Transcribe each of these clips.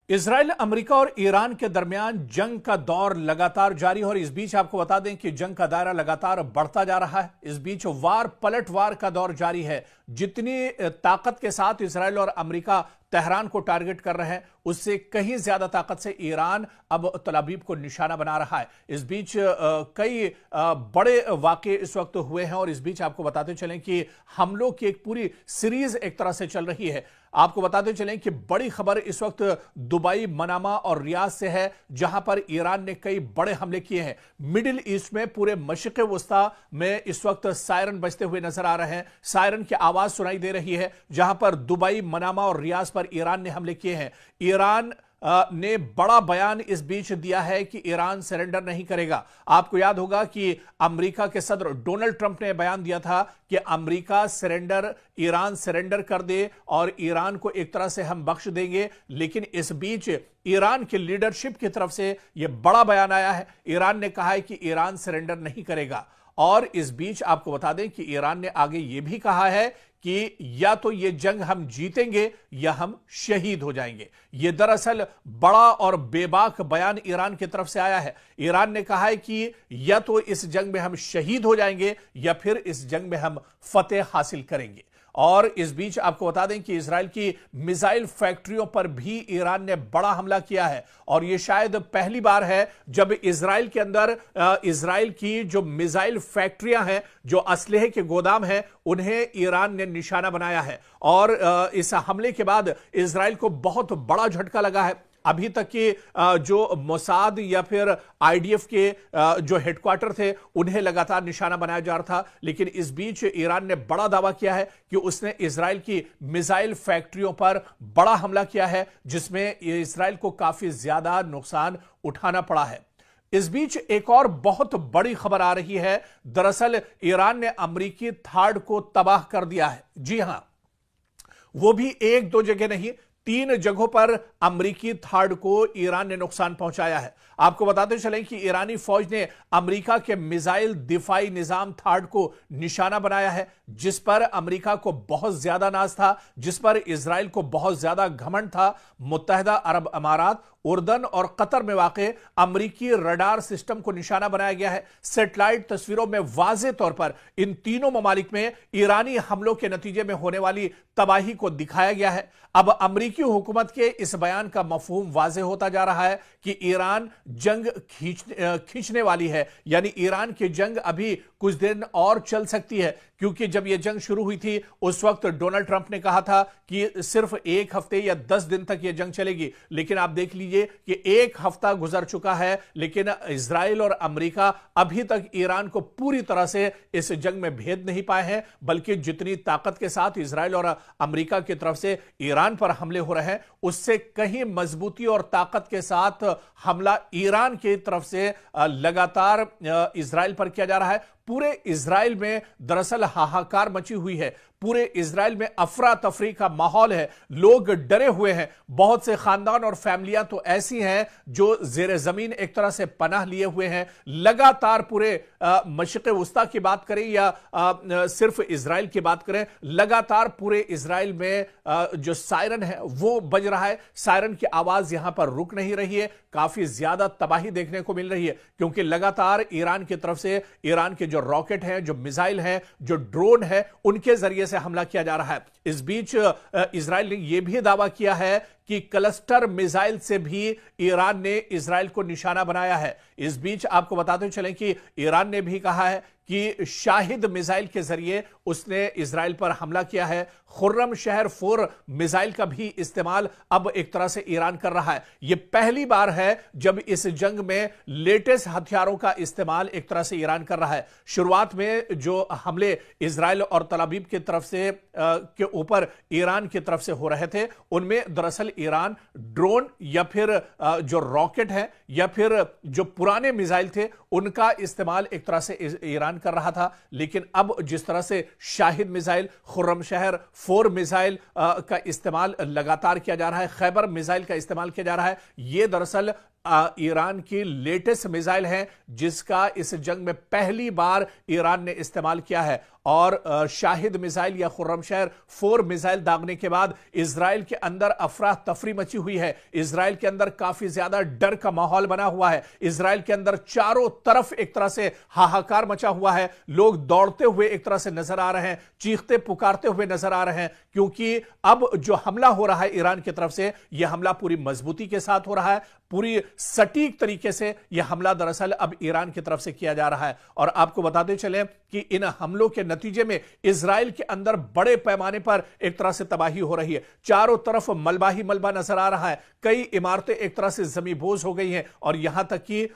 Israel, America और Iran के दरमियान जंग का दौर लगातार जारी है और इस बीच आपको बता दें कि जंग का दायरा लगातार बढ़ता जा रहा है। इस बीच वार पलटवार का दौर जारी है। जितनी ताकत के साथ इजराइल और अमेरिका तेहरान को टारगेट कर रहे हैं, उससे कहीं ज्यादा ताकत से ईरान अब तल अवीव को निशाना बना रहा है। इस बीच कई बड़े वाकये इस वक्त हुए हैं और इस बीच आपको बताते चलें कि हमलों की एक पूरी सीरीज एक तरह से चल रही है। आपको बताते चलें कि बड़ी खबर इस वक्त दुबई, मनामा और रियाद से है, जहां पर ईरान ने कई बड़े हमले किए हैं। मिडिल ईस्ट में पूरे मशरिक़ वस्ता में इस वक्त सायरन बजते हुए नजर आ रहे हैं। सायरन की आवाज सुनाई दे रही है, जहां पर दुबई, मनामा और रियाद पर ईरान ने हमले किए हैं। ईरान ने बड़ा बयान इस बीच दिया है कि ईरान सरेंडर नहीं करेगा। आपको याद होगा कि अमेरिका के सदर डोनाल्ड ट्रंप ने बयान दिया था कि ईरान सरेंडर कर दे और ईरान को एक तरह से हम बख्श देंगे। लेकिन इस बीच ईरान की लीडरशिप की तरफ से यह बड़ा बयान आया है। ईरान ने कहा है कि ईरान सरेंडर नहीं करेगा और इस बीच आपको बता दें कि ईरान ने आगे यह भी कहा है कि या तो यह जंग हम जीतेंगे या हम शहीद हो जाएंगे। यह दरअसल बड़ा और बेबाक बयान ईरान की तरफ से आया है। ईरान ने कहा है कि या तो इस जंग में हम शहीद हो जाएंगे या फिर इस जंग में हम फतेह हासिल करेंगे। और इस बीच आपको बता दें कि इजराइल की मिसाइल फैक्ट्रियों पर भी ईरान ने बड़ा हमला किया है और यह शायद पहली बार है जब इजराइल के अंदर इजराइल की जो मिसाइल फैक्ट्रियां हैं, जो असलहे के गोदाम हैं, उन्हें ईरान ने निशाना बनाया है। और इस हमले के बाद इजराइल को बहुत बड़ा झटका लगा है। अभी तक के जो मोसाद या फिर आईडीएफ के जो हेडक्वार्टर थे, उन्हें लगातार निशाना बनाया जा रहा था। लेकिन इस बीच ईरान ने बड़ा दावा किया है कि उसने इजराइल की मिसाइल फैक्ट्रियों पर बड़ा हमला किया है, जिसमें इजराइल को काफी ज्यादा नुकसान उठाना पड़ा है। इस बीच एक और बहुत बड़ी खबर आ रही है। दरअसल ईरान ने अमेरिकी थाड को तबाह कर दिया है। जी हां, वो भी एक दो जगह नहीं, 3 जगहों पर अमेरिकी थाड को ईरान ने नुकसान पहुंचाया है। आपको बताते चलें कि ईरानी फौज ने अमेरिका के मिसाइल दिफाई निजाम थाड को निशाना बनाया है, जिस पर अमेरिका को बहुत ज्यादा नाज था, जिस पर इजराइल को बहुत ज्यादा घमंड था। मुत्तहिदा अरब अमारात, उर्दन और कतर में वाक़े अमेरिकी रडार सिस्टम को निशाना बनाया गया है। सैटेलाइट तस्वीरों में वाज़े तौर पर इन तीनों ममालिक में ईरानी हमलों के नतीजे में होने वाली तबाही को दिखाया गया है। अब अमेरिकी हुकूमत के इस बयान का मफहूम वाज़े होता जा रहा है कि ईरान जंग खींचने वाली है, यानी ईरान की जंग अभी कुछ दिन और चल सकती है। क्योंकि जब यह जंग शुरू हुई थी, उस वक्त डोनाल्ड ट्रंप ने कहा था कि सिर्फ 1 हफ्ते या 10 दिन तक यह जंग चलेगी। लेकिन आप देख लीजिए कि 1 हफ्ता गुजर चुका है, लेकिन इजराइल और अमेरिका अभी तक ईरान को पूरी तरह से इस जंग में भेद नहीं पाए हैं। बल्कि जितनी ताकत के साथ इजराइल और अमेरिका की तरफ से ईरान पर हमले हो रहे हैं, उससे कहीं मजबूती और ताकत के साथ हमला ईरान की तरफ से लगातार इजराइल पर किया जा रहा है। पूरे इजराइल में दरअसल हाहाकार मची हुई है। पूरे इजराइल में अफरा तफरी का माहौल है। लोग डरे हुए हैं। बहुत से खानदान और फैमिलियां तो ऐसी हैं जो जेर जमीन एक तरह से पनाह लिए हुए हैं। लगातार पूरे मशरिक़ वस्ता की बात करें या सिर्फ इजराइल की बात करें, लगातार पूरे इजराइल में जो सायरन है वो बज रहा है। सायरन की आवाज यहां पर रुक नहीं रही है। काफी ज्यादा तबाही देखने को मिल रही है, क्योंकि लगातार ईरान की तरफ से ईरान के जो रॉकेट हैं, जो मिसाइल हैं, जो ड्रोन है, उनके जरिए से हमला किया जा रहा है। इस बीच इजराइल ने यह भी दावा किया है कि क्लस्टर मिसाइल से भी ईरान ने इजराइल को निशाना बनाया है। इस बीच आपको बताते चलें कि ईरान ने भी कहा है कि शाहिद मिसाइल के जरिए उसने इजराइल पर हमला किया है। खुर्रम शहर 4 मिसाइल का भी इस्तेमाल अब एक तरह से ईरान कर रहा है। यह पहली बार है जब इस जंग में लेटेस्ट हथियारों का इस्तेमाल एक तरह से ईरान कर रहा है। शुरुआत में जो हमले इजराइल और तल अवीव की तरफ से के ऊपर ईरान की तरफ से हो रहे थे, उनमें दरअसल ईरान ड्रोन या फिर जो रॉकेट है या फिर जो पुराने मिसाइल थे, उनका इस्तेमाल एक तरह से ईरान कर रहा था। लेकिन अब जिस तरह से शाहिद मिसाइल, खुर्रम शहर 4 मिसाइल का इस्तेमाल लगातार किया जा रहा है, खैबर मिसाइल का इस्तेमाल किया जा रहा है, यह दरअसल ईरान की लेटेस्ट मिसाइल है जिसका इस जंग में पहली बार ईरान ने इस्तेमाल किया है। और शाहिद मिसाइल या खुर्रमशहर 4 मिसाइल दागने के बाद इजराइल के अंदर अफरा तफरी मची हुई है। इजराइल के अंदर काफी ज्यादा डर का माहौल बना हुआ है। इजराइल के अंदर चारों तरफ एक तरह से हाहाकार मचा हुआ है। लोग दौड़ते हुए एक तरह से नजर आ रहे हैं, चीखते पुकारते हुए नजर आ रहे हैं, क्योंकि अब जो हमला हो रहा है ईरान की तरफ से, यह हमला पूरी मजबूती के साथ हो रहा है, पूरी सटीक तरीके से यह हमला दरअसल अब ईरान की तरफ से किया जा रहा है। और आपको बताते चले कि इन हमलों के नतीजे में इजराइल के अंदर बड़े पैमाने पर एक तरह से तबाही हो रही है। चारों तरफ मलबा ही मलबा नजर आ रहा है। कई इमारतें एक तरह से जमींबोज हो गई हैं और यहां तक कि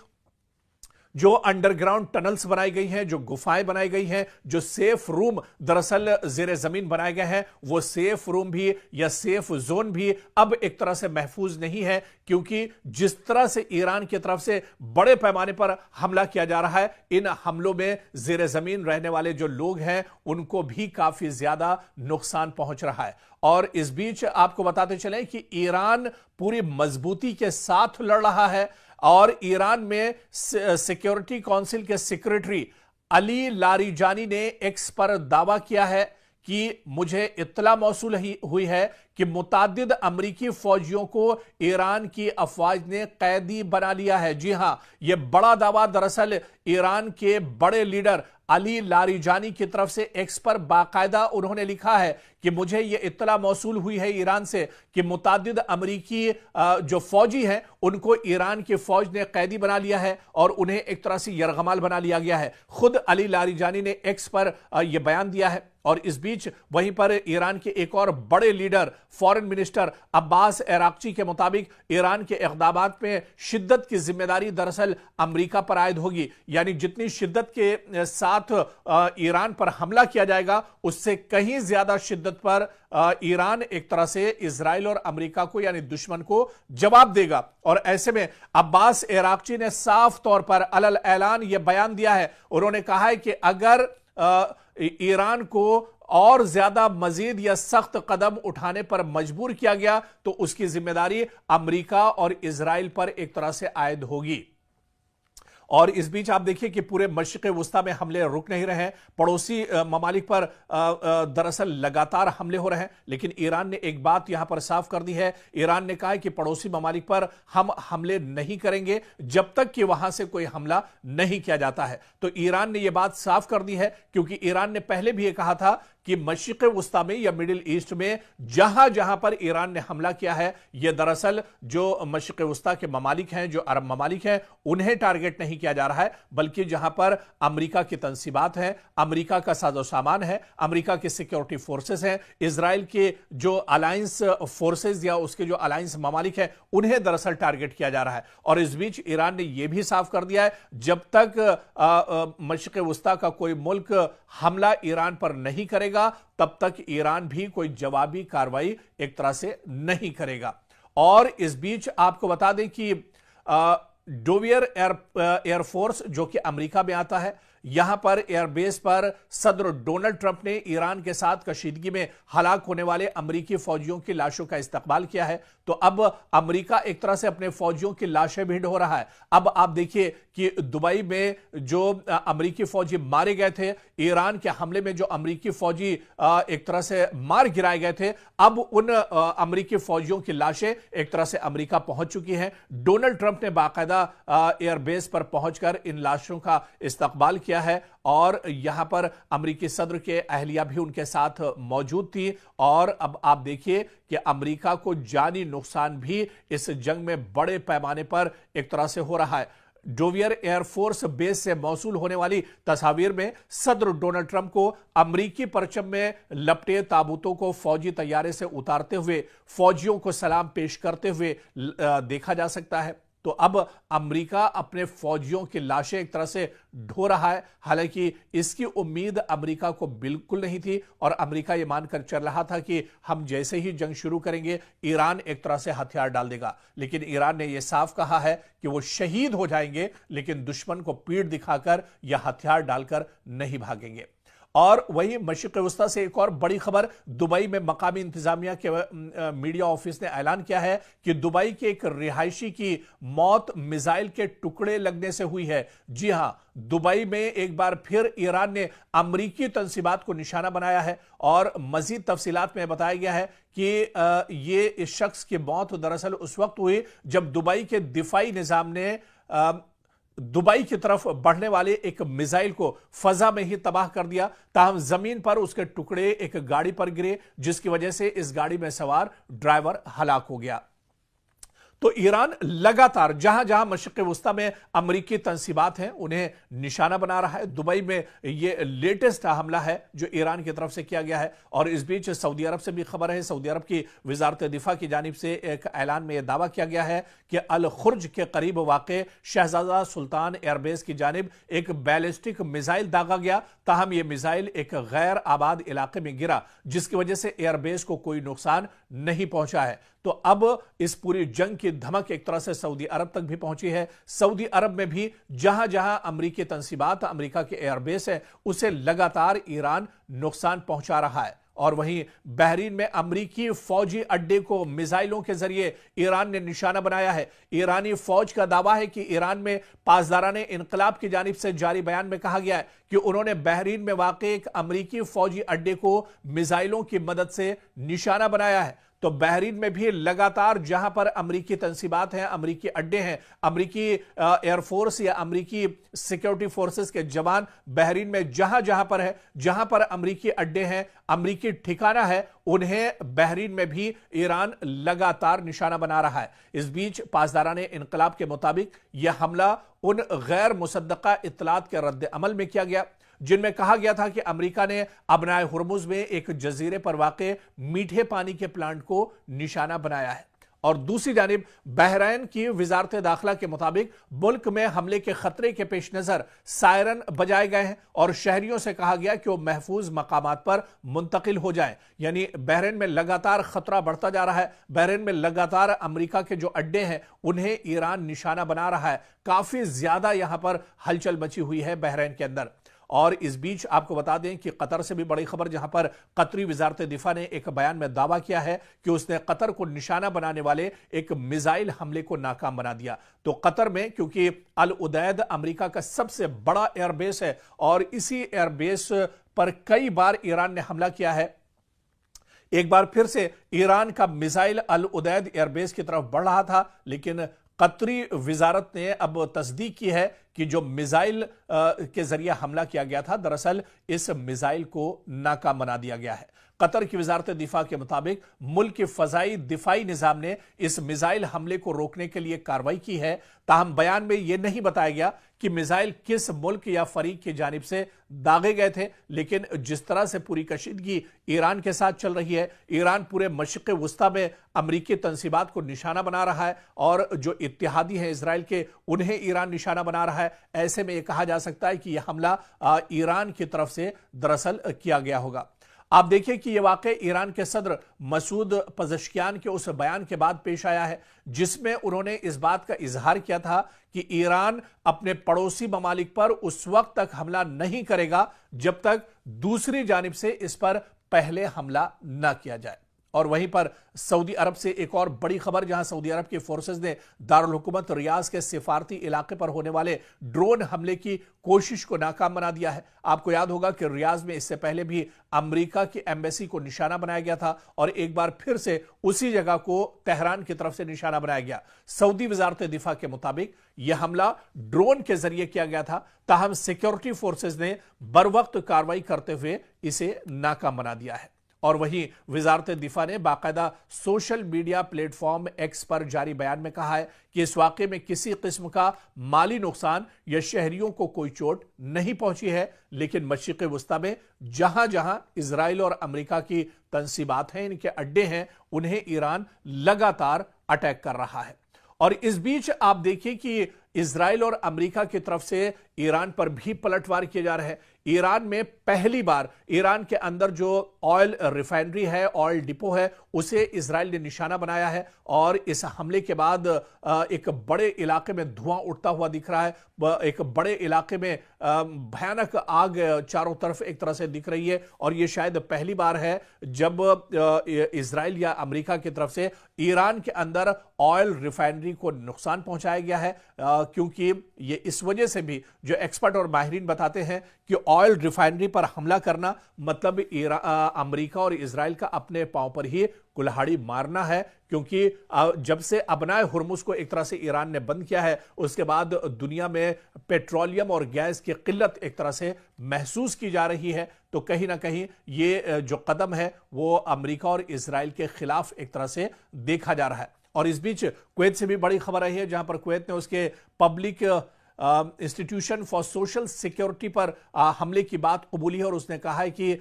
जो अंडरग्राउंड टनल्स बनाई गई हैं, जो गुफाएं बनाई गई हैं, जो सेफ रूम दरअसल जेर जमीन बनाए गए हैं, वो सेफ रूम भी या सेफ जोन भी अब एक तरह से महफूज नहीं है, क्योंकि जिस तरह से ईरान की तरफ से बड़े पैमाने पर हमला किया जा रहा है, इन हमलों में जेर जमीन रहने वाले जो लोग हैं उनको भी काफी ज्यादा नुकसान पहुंच रहा है। और इस बीच आपको बताते चलें कि ईरान पूरी मजबूती के साथ लड़ रहा है और ईरान में सिक्योरिटी काउंसिल के सेक्रेटरी अली लारिजानी ने एक्स पर दावा किया है कि मुझे इत्तला मौसूल हुई है कि मुताद्दिद अमरीकी फौजियों को ईरान की अफवाज ने कैदी बना लिया है। जी हां, यह बड़ा दावा दरअसल ईरान के बड़े लीडर अली लारिजानी की तरफ से एक्स पर बाकायदा उन्होंने लिखा है कि मुझे यह इत्तला मौसूल हुई है ईरान से कि मुताद्दिद अमरीकी जो फौजी हैं उनको ईरान की फौज ने कैदी बना लिया है और उन्हें एक तरह से यरगमाल बना लिया गया है। खुद अली लारिजानी ने एक्स पर यह बयान दिया है। और इस बीच वहीं पर ईरान के एक और बड़े leader foreign minister Abbas Araghchi के मुताबिक ईरान के इक़दामात में शिद्दत की जिम्मेदारी दरअसल अमरीका पर आयद होगी। यानी जितनी शिद्दत के साथ ईरान पर हमला किया जाएगा उससे कहीं ज्यादा शिद्दत पर ईरान एक तरह से इजराइल और अमेरिका को यानी दुश्मन को जवाब देगा। और ऐसे में अब्बास अराक्ची ने साफ तौर पर अलल ऐलान यह बयान दिया है। उन्होंने कहा है कि अगर ईरान को और ज्यादा मजीद या सख्त कदम उठाने पर मजबूर किया गया तो उसकी जिम्मेदारी अमेरिका और इजराइल पर एक तरह से आयद होगी। और इस बीच आप देखिए कि पूरे मशरिक़ वुस्ता में हमले रुक नहीं रहे हैं। पड़ोसी ममालिक पर दरअसल लगातार हमले हो रहे हैं, लेकिन ईरान ने एक बात यहां पर साफ कर दी है। ईरान ने कहा है कि पड़ोसी ममालिक पर हम हमले नहीं करेंगे जब तक कि वहां से कोई हमला नहीं किया जाता है। तो ईरान ने यह बात साफ कर दी है, क्योंकि ईरान ने पहले भी यह कहा था कि मशरिक़ वुस्ता में या मिडिल ईस्ट में जहां जहां पर ईरान ने हमला किया है, यह दरअसल जो मशरिक़ वुस्ता के ममालिक हैं, जो अरब ममालिक हैं, उन्हें टारगेट नहीं किया जा रहा है, बल्कि जहां पर अमेरिका की तंसीबात हैं, अमेरिका का साजो सामान है, अमेरिका के सिक्योरिटी फोर्सेस हैं, इजराइल के जो अलायंस फोर्सेस या उसके जो अलायंस ममालिक हैं, उन्हें दरअसल टारगेट किया जा रहा है। और इस बीच ईरान ने यह भी साफ कर दिया है, जब तक मशरिक़ वुस्ता का कोई मुल्क हमला ईरान पर नहीं करेगा तब तक ईरान भी कोई जवाबी कार्रवाई एक तरह से नहीं करेगा। और इस बीच आपको बता दें कि डोवियर एयरफोर्स जो कि अमेरिका में आता है, यहां पर एयरबेस पर सदर डोनाल्ड ट्रंप ने ईरान के साथ कशीदगी में हलाक होने वाले अमेरिकी फौजियों की लाशों का इस्तकबाल किया है। तो अब अमेरिका एक तरह से अपने फौजियों की लाशें भी ढो रहा है। अब आप देखिए कि दुबई में जो अमेरिकी फौजी मारे गए थे, ईरान के हमले में जो अमेरिकी फौजी एक तरह से मार गिराए गए थे, अब उन अमेरिकी फौजियों की लाशें एक तरह से अमेरिका पहुंच चुकी हैं। डोनाल्ड ट्रंप ने बाकायदा एयरबेस पर पहुंचकर इन लाशों का इस्तकबाल किया है और यहां पर अमेरिकी सदर के अहलिया भी उनके साथ मौजूद थी। और अब आप देखिए कि अमेरिका को जानी नुकसान भी इस जंग में बड़े पैमाने पर एक तरह से हो रहा है। डोवियर एयरफोर्स बेस से मौसूल होने वाली तस्वीर में सदर डोनाल्ड ट्रंप को अमेरिकी परचम में लपटे ताबूतों को फौजी तैयारे से उतारते हुए फौजियों को सलाम पेश करते हुए देखा जा सकता है। तो अब अमेरिका अपने फौजियों की लाशें एक तरह से ढो रहा है। हालांकि इसकी उम्मीद अमेरिका को बिल्कुल नहीं थी और अमेरिका यह मानकर चल रहा था कि हम जैसे ही जंग शुरू करेंगे ईरान एक तरह से हथियार डाल देगा। लेकिन ईरान ने यह साफ कहा है कि वो शहीद हो जाएंगे, लेकिन दुश्मन को पीठ दिखाकर या हथियार डालकर नहीं भागेंगे। और वहीं मशरिक़ वस्ता से एक और बड़ी खबर, दुबई में मकामी इंतजामिया के मीडिया ऑफिस ने ऐलान किया है कि दुबई के एक रिहायशी की मौत मिसाइल के टुकड़े लगने से हुई है। जी हां, दुबई में एक बार फिर ईरान ने अमरीकी तंसीबात को निशाना बनाया है और मजीद तफसीलात में बताया गया है कि ये इस शख्स की मौत दरअसल उस वक्त हुई जब दुबई के दिफाई निजाम ने दुबई की तरफ बढ़ने वाले एक मिसाइल को फजा में ही तबाह कर दिया। ताहम जमीन पर उसके टुकड़े एक गाड़ी पर गिरे, जिसकी वजह से इस गाड़ी में सवार ड्राइवर हलाक हो गया। तो ईरान लगातार जहां जहां मशरिक़ वस्ता में अमरीकी तंसीबात हैं उन्हें निशाना बना रहा है। दुबई में यह लेटेस्ट हमला है जो ईरान की तरफ से किया गया है। और इस बीच सऊदी अरब से भी खबर है। सऊदी अरब की वजारत दिफा की जानिब से एक ऐलान में यह दावा किया गया है कि अल खुर्ज के करीब वाक़े शहजादा सुल्तान एयरबेस की जानिब एक बैलिस्टिक मिसाइल दागा गया। ताहम यह मिसाइल एक गैर आबाद इलाके में गिरा, जिसकी वजह से एयरबेस को कोई नुकसान नहीं पहुंचा है। तो अब इस पूरी जंग की धमक एक तरह से सऊदी अरब तक भी पहुंची है। सऊदी अरब में भी जहां जहां अमरीकी तंसीबात, अमरीका के एयरबेस है, उसे लगातार ईरान नुकसान पहुंचा रहा है। और वहीं बहरीन में अमरीकी फौजी अड्डे को मिसाइलों के जरिए ईरान ने निशाना बनाया है। ईरानी फौज का दावा है कि ईरान में पासदाराने इनकलाब की जानिब से जारी बयान में कहा गया है कि उन्होंने बहरीन में वाक़े एक अमरीकी फौजी अड्डे को मिसाइलों की मदद से निशाना बनाया है। तो बहरीन में भी लगातार जहां पर अमरीकी तंसीबात हैं, अमरीकी अड्डे हैं, अमरीकी एयरफोर्स या अमरीकी सिक्योरिटी फोर्सेस के जवान बहरीन में जहां जहां पर है, जहां पर अमरीकी अड्डे हैं, अमरीकी ठिकाना है, उन्हें बहरीन में भी ईरान लगातार निशाना बना रहा है। इस बीच पासदाराने इनकलाब के मुताबिक यह हमला उन गैर मुसद्दका इत्तलात के रद्द अमल में किया गया जिनमें कहा गया था कि अमेरिका ने अबनाए हुर्मुज में एक जजीरे पर वाक़े मीठे पानी के प्लांट को निशाना बनाया है। और दूसरी जानिब बहरीन की वजारत दाखिला के मुताबिक मुल्क में हमले के खतरे के पेश नजर सायरन बजाए गए हैं और शहरियों से कहा गया कि वो महफूज मकामात पर मुंतकिल हो जाएं। यानी बहरीन में लगातार खतरा बढ़ता जा रहा है। बहरीन में लगातार अमेरिका के जो अड्डे हैं उन्हें ईरान निशाना बना रहा है। काफी ज्यादा यहां पर हलचल मची हुई है बहरीन के अंदर। और इस बीच आपको बता दें कि कतर से भी बड़ी खबर, जहां पर कतरी वजारत दिफा ने एक बयान में दावा किया है कि उसने कतर को निशाना बनाने वाले एक मिसाइल हमले को नाकाम बना दिया। तो कतर में, क्योंकि अल उदैद अमेरिका का सबसे बड़ा एयरबेस है और इसी एयरबेस पर कई बार ईरान ने हमला किया है, एक बार फिर से ईरान का मिसाइल अल उदैद एयरबेस की तरफ बढ़ रहा था, लेकिन कतरी वजारत ने अब तस्दीक की है कि जो मिसाइल के जरिए हमला किया गया था, दरअसल इस मिसाइल को नाकाम बना दिया गया है। कतर की वजारत दिफा के मुताबिक मुल्क के फजाई दिफाई निजाम ने इस मिसाइल हमले को रोकने के लिए कार्रवाई की है। ताहम बयान में यह नहीं बताया गया कि मिसाइल किस मुल्क या फरीक की जानिब से दागे गए थे, लेकिन जिस तरह से पूरी कशीदगी ईरान के साथ चल रही है, ईरान पूरे मशरिक़ वस्ता में अमरीकी तंसीबात को निशाना बना रहा है और जो इत्तेहादी हैं इजराइल के, उन्हें ईरान निशाना बना रहा है। ऐसे में यह कहा जा सकता है कि यह हमला ईरान की तरफ से दरअसल किया गया होगा। आप देखिए कि यह वाक़या ईरान के सदर मसूद पज़ेश्कियान के उस बयान के बाद पेश आया है जिसमें उन्होंने इस बात का इजहार किया था कि ईरान अपने पड़ोसी ममालिक पर उस वक्त तक हमला नहीं करेगा जब तक दूसरी जानिब से इस पर पहले हमला न किया जाए। और वहीं पर सऊदी अरब से एक और बड़ी खबर, जहां सऊदी अरब की फोर्सेस ने दारुल हुकूमत रियाज के सिफारती इलाके पर होने वाले ड्रोन हमले की कोशिश को नाकाम बना दिया है। आपको याद होगा कि रियाज में इससे पहले भी अमेरिका की एम्बेसी को निशाना बनाया गया था और एक बार फिर से उसी जगह को तेहरान की तरफ से निशाना बनाया गया। सऊदी वजारत दिफा के मुताबिक यह हमला ड्रोन के जरिए किया गया था, ताहम सिक्योरिटी फोर्सेस ने बरवक्त कार्रवाई करते हुए इसे नाकाम बना दिया है। और वहीं वजारत दिफा ने बाकायदा सोशल मीडिया प्लेटफॉर्म एक्स पर जारी बयान में कहा है कि इस वाक़े में किसी किस्म का माली नुकसान या शहरियों को कोई चोट नहीं पहुंची है, लेकिन मशरिक़ वस्ता में जहां जहां इजराइल और अमेरिका की तंसीबात हैं, इनके अड्डे हैं, उन्हें ईरान लगातार अटैक कर रहा है। और इस बीच आप देखिए कि इजराइल और अमेरिका की तरफ से ईरान पर भी पलटवार किए जा रहे हैं। ईरान में पहली बार ईरान के अंदर जो ऑयल रिफाइनरी है, ऑयल डिपो है, उसे इजराइल ने निशाना बनाया है और इस हमले के बाद एक बड़े इलाके में धुआं उठता हुआ दिख रहा है। एक बड़े इलाके में भयानक आग चारों तरफ एक तरह से दिख रही है और यह शायद पहली बार है जब इजराइल या अमेरिका की तरफ से ईरान के अंदर ऑयल रिफाइनरी को नुकसान पहुंचाया गया है, क्योंकि ये इस वजह से भी जो एक्सपर्ट और माहिरीन बताते हैं कि ऑयल रिफाइनरी पर हमला करना मतलब अमेरिका और इजराइल का अपने पांव पर ही कुल्हाड़ी मारना है, क्योंकि जब से अबनाए हुर्मुज को एक तरह से ईरान ने बंद किया है उसके बाद दुनिया में पेट्रोलियम और गैस की किल्लत एक तरह से महसूस की जा रही है। तो कहीं ना कहीं ये जो कदम है वो अमेरिका और इजराइल के खिलाफ एक तरह से देखा जा रहा है। और इस बीच कुवैत से भी बड़ी खबर आई है, जहां पर कुवैत ने उसके public institution for social security पर हमले की बात कबूली है और उसने कहा है कि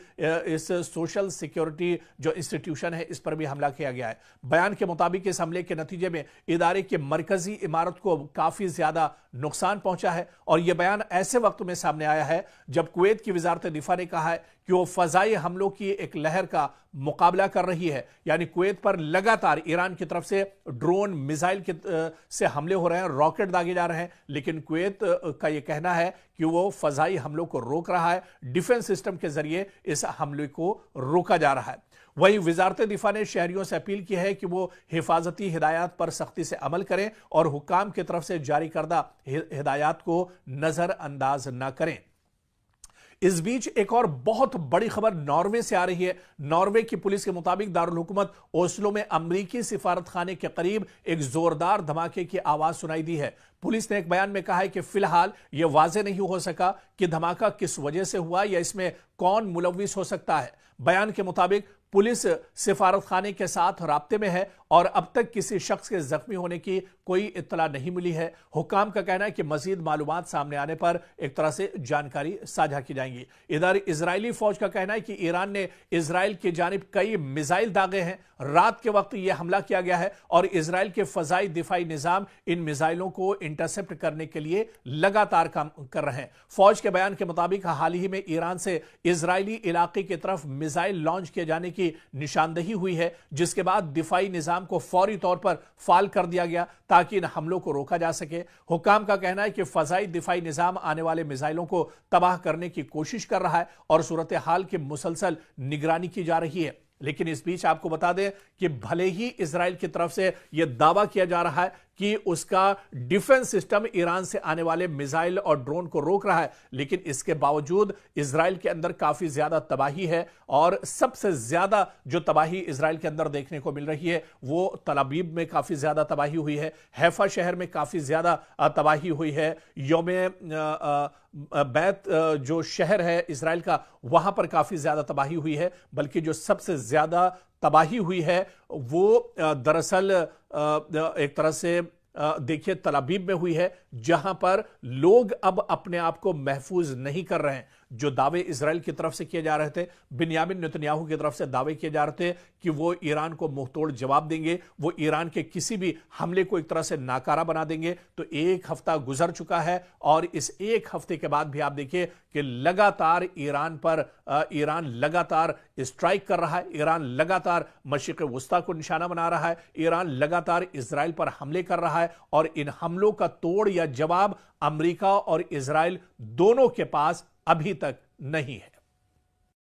इस सोशल सिक्योरिटी जो इंस्टीट्यूशन है इस पर भी हमला किया गया है। बयान के मुताबिक इस हमले के नतीजे में इदारे की मरकजी इमारत को काफी ज्यादा नुकसान पहुंचा है और यह बयान ऐसे वक्त में सामने आया है जब कुवैत की वजारत दिफा ने कहा है कि वो फजाई हमलों की एक लहर का मुकाबला कर रही है। यानी कुवैत पर लगातार ईरान की तरफ से ड्रोन मिसाइल से हमले हो रहे हैं, रॉकेट दागे जा रहे हैं, लेकिन कुवैत का यह कहना है कि वो फजाई हमलों को रोक रहा है, डिफेंस सिस्टम के जरिए इस हमले को रोका जा रहा है। वहीं वजारत दिफा ने शहरियों से अपील की है कि वो हिफाजती हिदायत पर सख्ती से अमल करें और हुक्काम की तरफ से जारी करदा हिदायत को नजरअंदाज न करें। इस बीच एक और बहुत बड़ी खबर नॉर्वे से आ रही है। नॉर्वे की पुलिस के मुताबिक दारुल हुकूमत ओस्लो में अमरीकी सिफारत खाने के करीब एक जोरदार धमाके की आवाज सुनाई दी है। पुलिस ने एक बयान में कहा है कि फिलहाल यह वाजे नहीं हो सका कि धमाका किस वजह से हुआ या इसमें कौन मुलविस हो सकता है। बयान के मुताबिक पुलिस सिफारत खाने के साथ राब्ते में है और अब तक किसी शख्स के जख्मी होने की कोई इत्तला नहीं मिली है। हुक्काम का कहना है कि मजीद मालूमात सामने आने पर एक तरह से जानकारी साझा की जाएंगी। इधर इजरायली फौज का कहना है कि ईरान ने इजराइल की जानिब कई मिसाइल दागे हैं। रात के वक्त यह हमला किया गया है और इजराइल के फजाई दिफाई निजाम इन मिसाइलों को इंटरसेप्ट करने के लिए लगातार काम कर रहे हैं। फौज के बयान के मुताबिक हाल ही में ईरान से इजरायली इलाके की तरफ मिसाइल लॉन्च किए जाने की निशानदेही हुई है, जिसके बाद दिफाई निजाम को फौरी तौर पर फाल कर दिया गया ताकि इन हमलों को रोका जा सके। हुक्काम का कहना है कि फजाई दिफाई निजाम आने वाले मिसाइलों को तबाह करने की कोशिश कर रहा है और सूरत हाल की मुसलसल निगरानी की जा रही है। लेकिन इस बीच आपको बता दें कि भले ही इजराइल की तरफ से यह दावा किया जा रहा है कि उसका डिफेंस सिस्टम ईरान से आने वाले मिसाइल और ड्रोन को रोक रहा है, लेकिन इसके बावजूद इजराइल के अंदर काफी ज्यादा तबाही है और सबसे ज्यादा जो तबाही इजराइल के अंदर देखने को मिल रही है वो तल अवीव में काफी ज्यादा तबाही हुई है, हैफा शहर में काफी ज्यादा तबाही हुई है, यौमे बैत जो शहर है इजराइल का वहां पर काफी ज्यादा तबाही हुई है। बल्कि जो सबसे ज्यादा तबाही हुई है वो दरअसल एक तरह से देखिए तल अवीव में हुई है, जहां पर लोग अब अपने आप को महफूज नहीं कर रहे हैं। जो दावे इजराइल की तरफ से किए जा रहे थे, बिन्यामिन नेतन्याहू की तरफ से दावे किए जा रहे थे कि वो ईरान को मुंहतोड़ जवाब देंगे, वो ईरान के किसी भी हमले को एक तरह से नाकारा बना देंगे। तो एक हफ्ता गुजर चुका है और इस एक हफ्ते के बाद भी आप देखिए कि लगातार ईरान लगातार स्ट्राइक कर रहा है, ईरान लगातार मशरिक़ वुस्ता को निशाना बना रहा है, ईरान लगातार इजराइल पर हमले कर रहा है और इन हमलों का तोड़ या जवाब अमेरिका और इजराइल दोनों के पास अभी तक नहीं है।